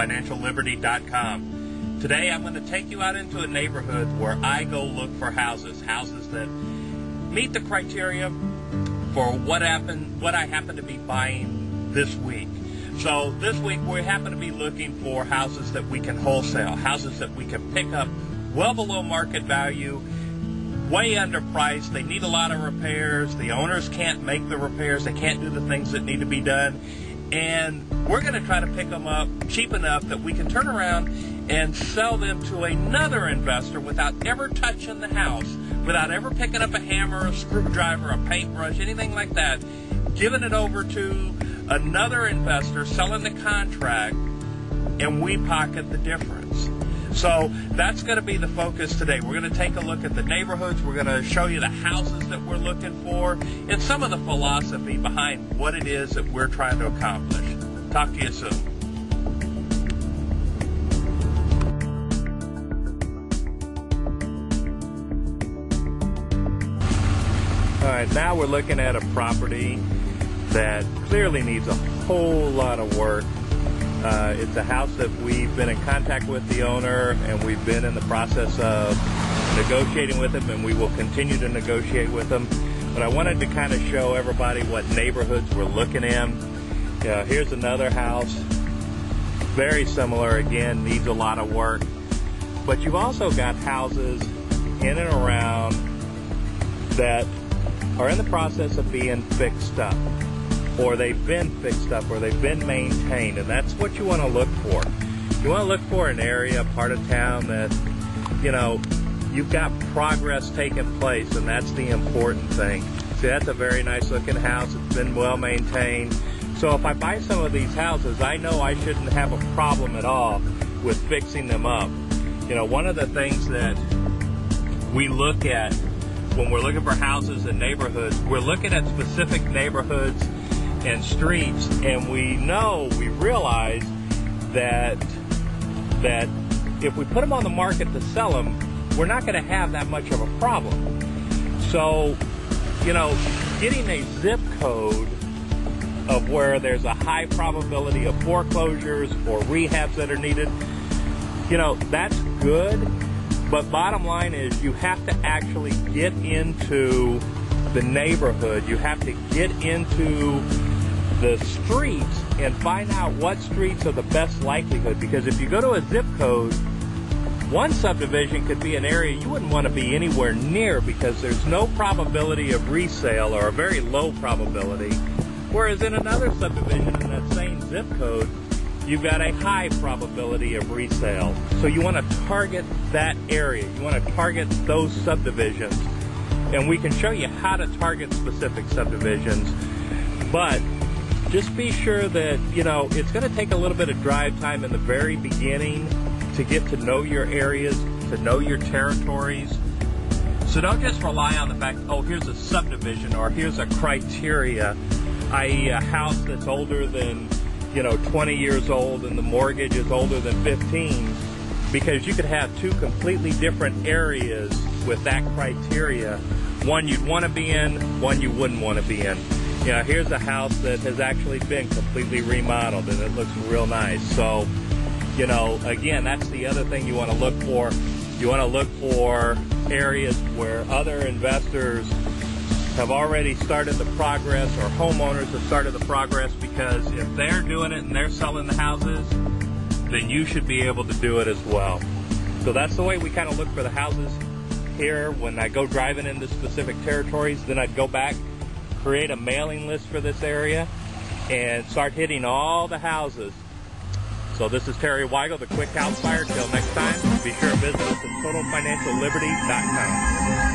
totalfinancialliberty.com. Today I'm going to take you out into a neighborhood where I go look for houses that meet the criteria for what I happen to be buying this week. So this week we happen to be looking for houses that we can wholesale, houses that we can pick up well below market value, way underpriced. They need a lot of repairs. The owners can't make the repairs. They can't do the things that need to be done. And we're going to try to pick them up cheap enough that we can turn around and sell them to another investor without ever touching the house, without ever picking up a hammer, a screwdriver, a paintbrush, anything like that, giving it over to another investor, selling the contract, and we pocket the difference. So that's going to be the focus today. We're going to take a look at the neighborhoods. We're going to show you the houses that we're looking for and some of the philosophy behind what it is that we're trying to accomplish. Talk to you soon. All right, now we're looking at a property that clearly needs a whole lot of work. It's a house that we've been in contact with the owner, and we've been in the process of negotiating with him, and we will continue to negotiate with him. But I wanted to kind of show everybody what neighborhoods we're looking in. Here's another house, very similar, again, needs a lot of work. But you've also got houses in and around that are in the process of being fixed up, or they've been fixed up, or they've been maintained, and that's what you want to look for. You want to look for an area, a part of town that, you've got progress taking place, and that's the important thing. See, that's a very nice looking house. It's been well maintained. So if I buy some of these houses, I know I shouldn't have a problem at all with fixing them up. One of the things that we look at when we're looking for houses and neighborhoods, we're looking at specific neighborhoods and streets, and we realize that if we put them on the market to sell them, we're not going to have that much of a problem. So, getting a zip code of where there's a high probability of foreclosures or rehabs that are needed, that's good. But bottom line is you have to actually get into the neighborhood. You have to get into the streets and find out what streets are the best likelihood. Because if you go to a zip code, one subdivision could be an area you wouldn't want to be anywhere near because there's no probability of resale, or a very low probability. Whereas in another subdivision in that same zip code, you've got a high probability of resale. So you want to target that area. You want to target those subdivisions. And we can show you how to target specific subdivisions. But just be sure that, it's going to take a little bit of drive time in the very beginning to get to know your areas, to know your territories. So don't just rely on the fact, oh, here's a subdivision or here's a criteria, i.e. a house that's older than 20 years old and the mortgage is older than 15, because you could have two completely different areas with that criteria. One you'd want to be in, one you wouldn't want to be in. Here's a house that has actually been completely remodeled and it looks real nice. So, again, that's the other thing you want to look for. You want to look for areas where other investors have already started the progress, or homeowners have started the progress, because if they're doing it and they're selling the houses, then you should be able to do it as well. So that's the way we kind of look for the houses here. When I go driving into specific territories, then I'd go back, create a mailing list for this area, and start hitting all the houses. So this is Terry Weigel, the Quick House Buyer. Till next time, be sure to visit us at totalfinancialliberty.com.